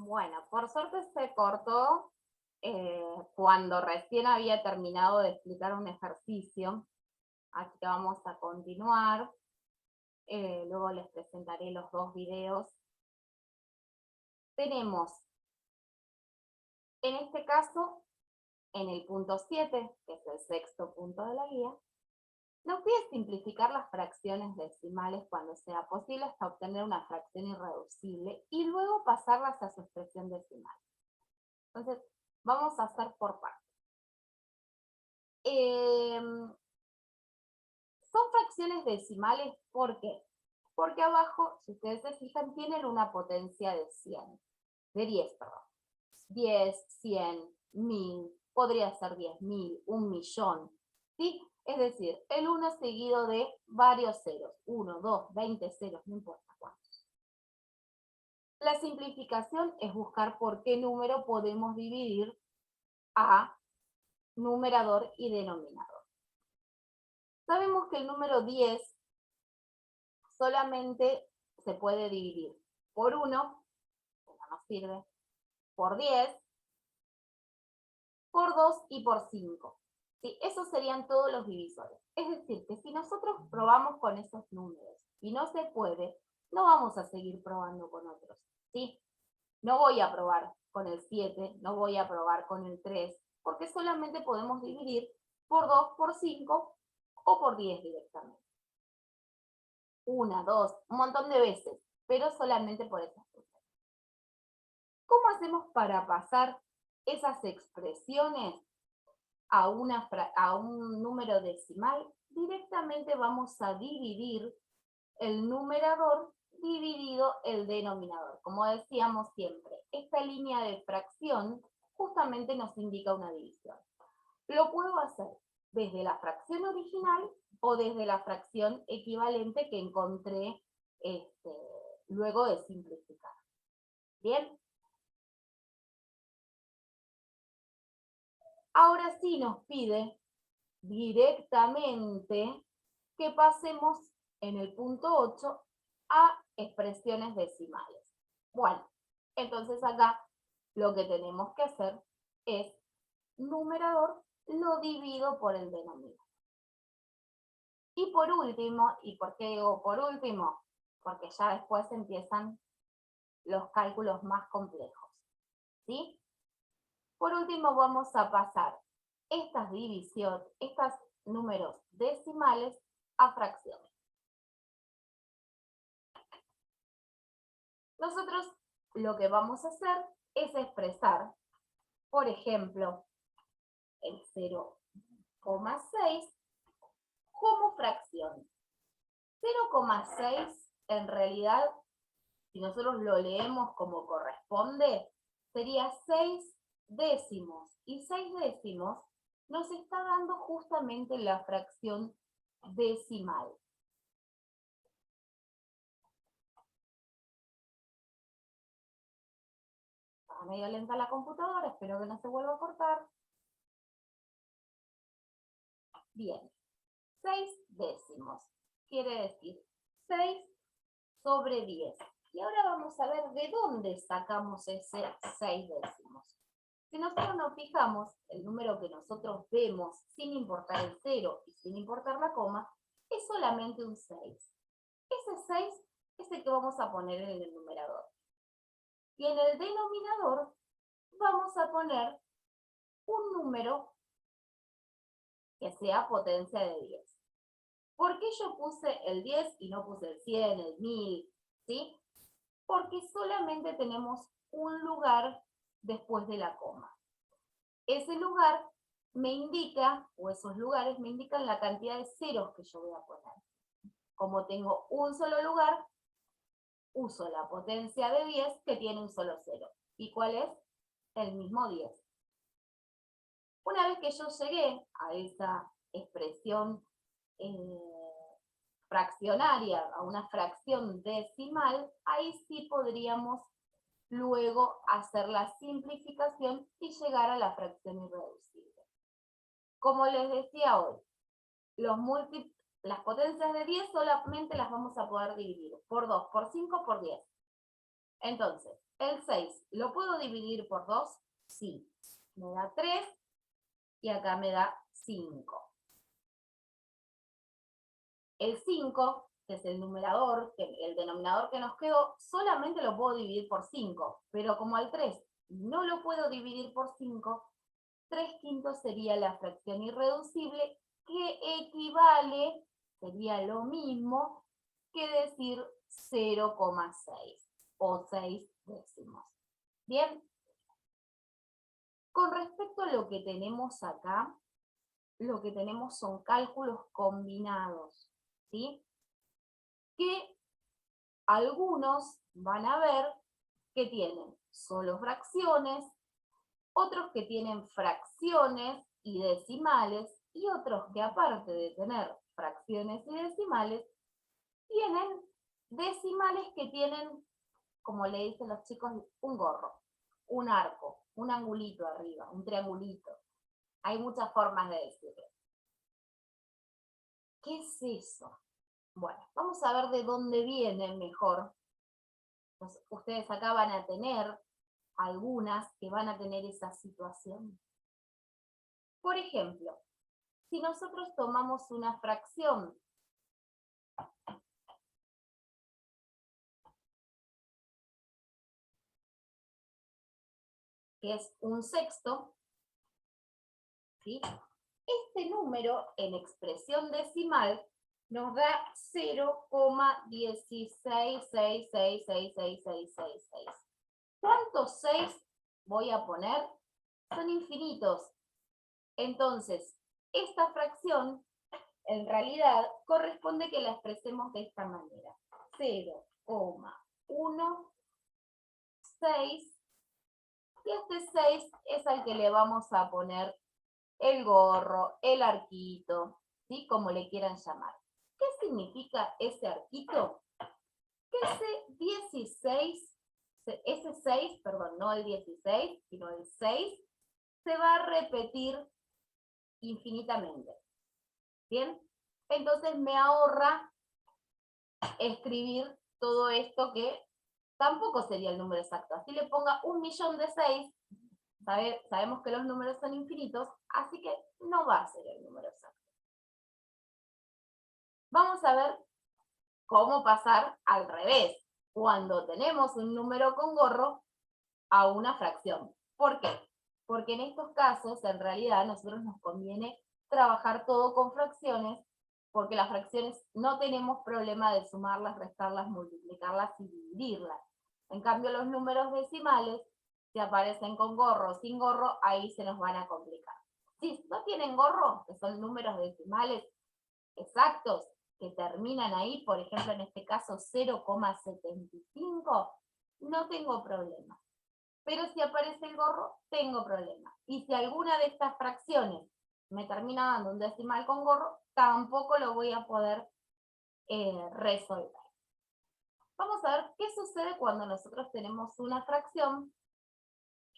Bueno, por suerte se cortó cuando recién había terminado de explicar un ejercicio, así que vamos a continuar. Luego les presentaré los dos videos. Tenemos, en este caso, en el punto 7, que es el sexto punto de la guía, nos pide simplificar las fracciones decimales cuando sea posible hasta obtener una fracción irreducible y luego pasarlas a su expresión decimal. Entonces, vamos a hacer por partes. Son fracciones decimales, ¿por qué? Porque abajo, si ustedes se fijan, tienen una potencia de 100, de 10, perdón. 10, 100, 1000, podría ser 10.000, 1.000.000, ¿sí? Es decir, el 1 seguido de varios ceros, 1, 2, 20 ceros, no importa cuántos. La simplificación es buscar por qué número podemos dividir a numerador y denominador. Sabemos que el número 10 solamente se puede dividir por 1, que no nos sirve, por 10, por 2 y por 5. ¿Sí? Esos serían todos los divisores. Es decir, que si nosotros probamos con esos números y no se puede, no vamos a seguir probando con otros. ¿Sí? No voy a probar con el 7, no voy a probar con el 3, porque solamente podemos dividir por 2, por 5 o por 10 directamente. Una, dos, un montón de veces, pero solamente por esas cosas. ¿Cómo hacemos para pasar esas expresiones a un número decimal? Directamente vamos a dividir el numerador dividido el denominador. Como decíamos siempre, esta línea de fracción justamente nos indica una división. Lo puedo hacer desde la fracción original o desde la fracción equivalente que encontré luego de simplificar. ¿Bien? Ahora sí nos pide directamente que pasemos en el punto 8 a expresiones decimales. Bueno, entonces acá lo que tenemos que hacer es numerador lo divido por el denominador. Y por último, ¿y por qué digo por último? Porque ya después empiezan los cálculos más complejos, ¿sí? Por último vamos a pasar estas divisiones, estos números decimales a fracciones. Nosotros lo que vamos a hacer es expresar, por ejemplo, el 0,6 como fracción. 0,6 en realidad, si nosotros lo leemos como corresponde, sería 6 décimos. Y 6 décimos nos está dando justamente la fracción decimal. Está medio lenta la computadora, espero que no se vuelva a cortar. Bien, 6 décimos. Quiere decir 6 sobre 10. Y ahora vamos a ver de dónde sacamos ese 6 décimos. Si nosotros nos fijamos, el número que nosotros vemos sin importar el 0 y sin importar la coma, es solamente un 6. Ese 6 es el que vamos a poner en el numerador. Y en el denominador vamos a poner un número que sea potencia de 10. ¿Por qué yo puse el 10 y no puse el 100, el 1000? ¿Sí? Porque solamente tenemos un lugar después de la coma. Ese lugar me indica, o esos lugares me indican la cantidad de ceros que yo voy a poner. Como tengo un solo lugar, uso la potencia de 10 que tiene un solo cero. ¿Y cuál es? El mismo 10. Una vez que yo llegué a esa expresión fraccionaria, a una fracción decimal, ahí sí podríamos luego hacer la simplificación y llegar a la fracción irreducible. Como les decía hoy, las potencias de 10 solamente las vamos a poder dividir por 2, por 5, por 10. Entonces, el 6, ¿lo puedo dividir por 2? Sí. Me da 3 y acá me da 5. El 5, que es el numerador, el denominador que nos quedó, solamente lo puedo dividir por 5. Pero como al 3 no lo puedo dividir por 5, 3/5 sería la fracción irreducible, que equivale, sería lo mismo que decir 0,6 o 6 décimos. Bien, con respecto a lo que tenemos acá, lo que tenemos son cálculos combinados, ¿sí? Que algunos van a ver que tienen solo fracciones, otros que tienen fracciones y decimales, y otros que aparte de tener fracciones y decimales, tienen decimales que tienen, como le dicen los chicos, un gorro, un arco, un angulito arriba, un triangulito. Hay muchas formas de decirlo. ¿Qué es eso? Bueno, vamos a ver de dónde viene mejor. Pues ustedes acá van a tener algunas que van a tener esa situación. Por ejemplo, si nosotros tomamos una fracción que es un sexto, ¿sí? Este número en expresión decimal nos da 0,166666666. ¿Cuántos 6 voy a poner? Son infinitos. Entonces, esta fracción en realidad corresponde que la expresemos de esta manera. 0,16, y este 6 es al que le vamos a poner el gorro, el arquito, ¿sí? Como le quieran llamar. ¿Qué significa ese arquito? Que ese 6, perdón, no el 16, sino el 6, se va a repetir infinitamente. ¿Bien? Entonces me ahorra escribir todo esto que tampoco sería el número exacto. Así le ponga 1.000.000 de 6, sabemos que los números son infinitos, así que no va a ser el número exacto. Vamos a ver cómo pasar al revés, cuando tenemos un número con gorro a una fracción. ¿Por qué? Porque en estos casos, en realidad, a nosotros nos conviene trabajar todo con fracciones, porque las fracciones no tenemos problema de sumarlas, restarlas, multiplicarlas y dividirlas. En cambio, los números decimales, si aparecen con gorro o sin gorro, ahí se nos van a complicar. Si no tienen gorro, que son números decimales exactos, que terminan ahí, por ejemplo, en este caso 0,75, no tengo problema. Pero si aparece el gorro, tengo problema. Y si alguna de estas fracciones me termina dando un decimal con gorro, tampoco lo voy a poder resolver. Vamos a ver qué sucede cuando nosotros tenemos una fracción,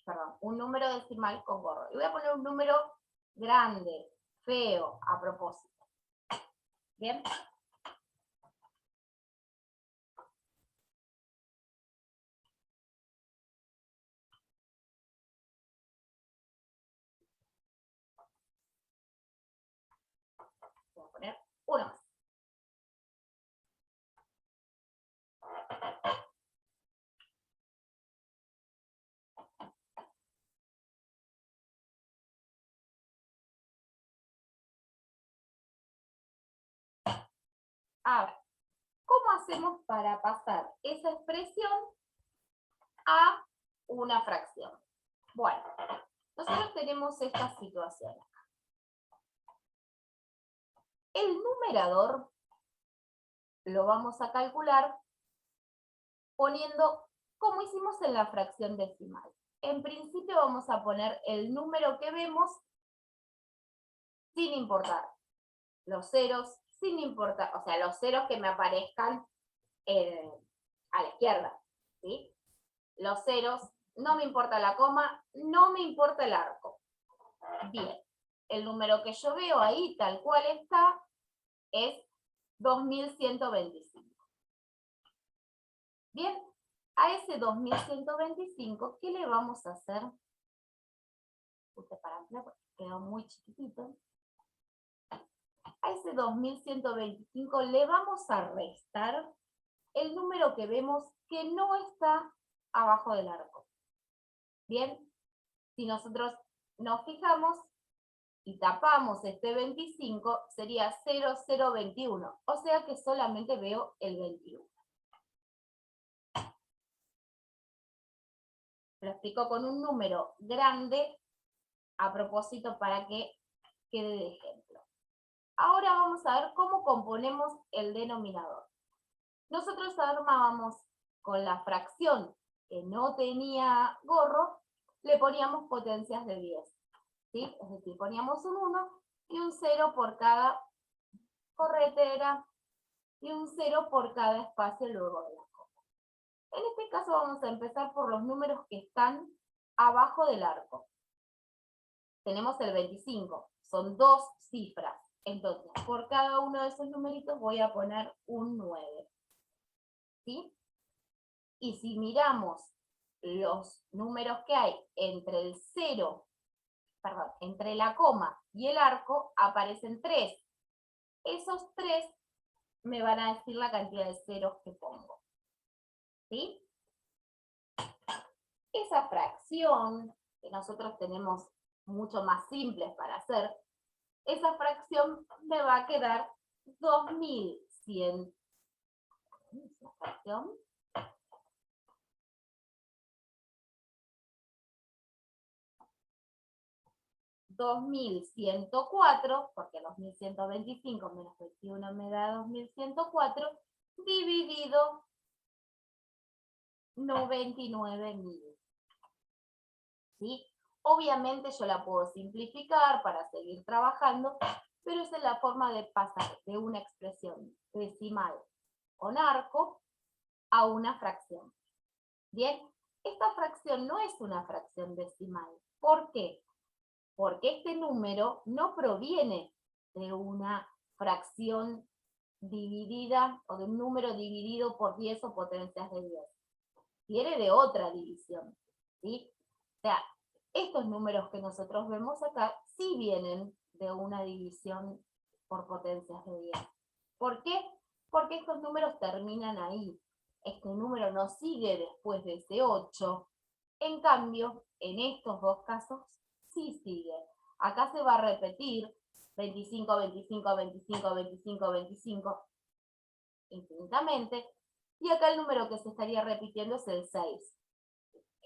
perdón, un número decimal con gorro. Y voy a poner un número grande, feo, a propósito. ¿Bien? Voy a poner uno más. A ver, ¿cómo hacemos para pasar esa expresión a una fracción? Bueno, nosotros tenemos esta situación. El numerador lo vamos a calcular poniendo como hicimos en la fracción decimal. En principio vamos a poner el número que vemos sin importar los ceros, sin importar, o sea, los ceros que me aparezcan a la izquierda, ¿sí? Los ceros, no me importa la coma, no me importa el arco. Bien, el número que yo veo ahí, tal cual está, es 2125. Bien, A ese 2125, ¿qué le vamos a hacer? Puse para ampliar porque quedó muy chiquitito. A ese 2125 le vamos a restar el número que vemos que no está abajo del arco. Bien, si nosotros nos fijamos y tapamos este 25, sería 0021, o sea que solamente veo el 21. Lo explico con un número grande a propósito para que quede de ejemplo. Ahora vamos a ver cómo componemos el denominador. Nosotros armábamos con la fracción que no tenía gorro, le poníamos potencias de 10. ¿Sí? Es decir, poníamos un 1 y un 0 por cada corretera y un 0 por cada espacio luego de la coma. En este caso vamos a empezar por los números que están abajo del arco. Tenemos el 25, son 2 cifras. Entonces, por cada uno de esos numeritos voy a poner un 9. ¿Sí? Y si miramos los números que hay entre el 0, perdón, entre la coma y el arco, aparecen 3. Esos 3 me van a decir la cantidad de ceros que pongo. ¿Sí? Esa fracción, que nosotros tenemos mucho más simples para hacer, esa fracción me va a quedar 2100. Esa fracción. 2104, porque 2125 menos 21 me da 2104, dividido 99.000. ¿Sí? Obviamente yo la puedo simplificar para seguir trabajando, pero esa es la forma de pasar de una expresión decimal con arco a una fracción. Bien, esta fracción no es una fracción decimal. ¿Por qué? Porque este número no proviene de una fracción dividida o de un número dividido por 10 o potencias de 10. Viene de otra división. ¿Sí? O sea, estos números que nosotros vemos acá sí vienen de una división por potencias de 10. ¿Por qué? Porque estos números terminan ahí. Este número no sigue después de ese 8. En cambio, en estos dos casos, sí sigue. Acá se va a repetir 25, 25, 25, 25, 25 infinitamente. Y acá el número que se estaría repitiendo es el 6.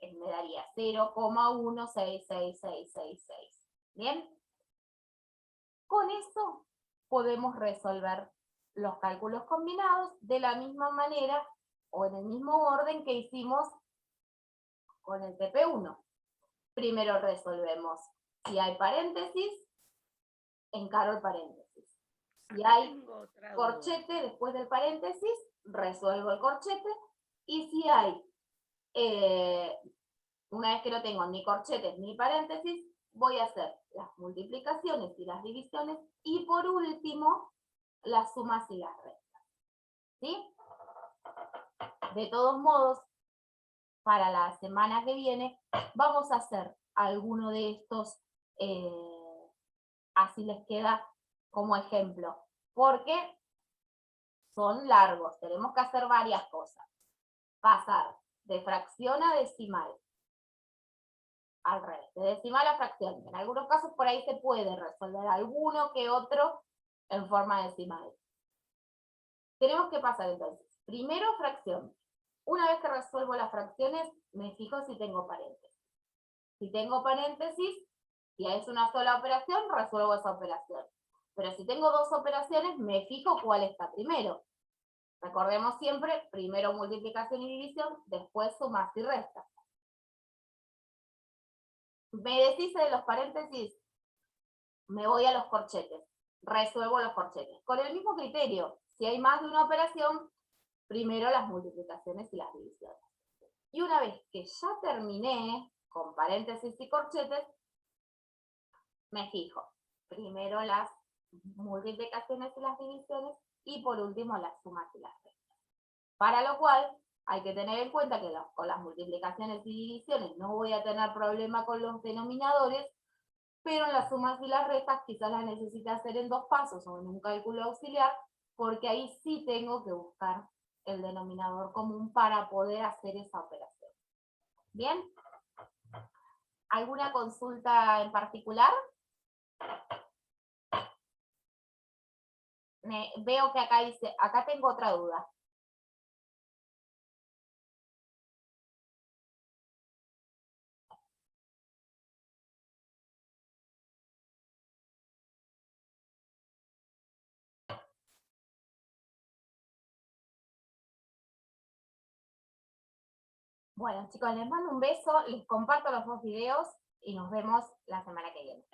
Me daría 0,166666. ¿Bien? Con eso podemos resolver los cálculos combinados de la misma manera o en el mismo orden que hicimos con el TP1. Primero resolvemos. Si hay paréntesis, encaro el paréntesis. Si hay corchete después del paréntesis, resuelvo el corchete. Y si hay, una vez que no tengo ni corchetes ni paréntesis, voy a hacer las multiplicaciones y las divisiones. Y por último, las sumas y las restas. ¿Sí? De todos modos, para la semana que viene, vamos a hacer alguno de estos, así les queda como ejemplo, porque son largos, tenemos que hacer varias cosas. Pasar de fracción a decimal, al revés, de decimal a fracción. En algunos casos por ahí se puede resolver alguno que otro en forma decimal. Tenemos que pasar entonces, primero fracción. Una vez que resuelvo las fracciones, me fijo si tengo paréntesis. Si tengo paréntesis, si es una sola operación, resuelvo esa operación. Pero si tengo dos operaciones, me fijo cuál está primero. Recordemos siempre, primero multiplicación y división, después sumas y restas. Me deshice de los paréntesis, me voy a los corchetes. Resuelvo los corchetes. Con el mismo criterio, si hay más de una operación, primero las multiplicaciones y las divisiones. Y una vez que ya terminé con paréntesis y corchetes, me fijo. Primero las multiplicaciones y las divisiones y por último las sumas y las restas. Para lo cual Hay que tener en cuenta que con las multiplicaciones y divisiones no voy a tener problema con los denominadores, pero en las sumas y las restas quizás las necesite hacer en 2 pasos o en un cálculo auxiliar, porque ahí sí tengo que buscar el denominador común para poder hacer esa operación. ¿Bien? ¿Alguna consulta en particular? Veo que acá dice, acá tengo otra duda. Bueno, chicos, les mando un beso, les comparto los 2 videos y nos vemos la semana que viene.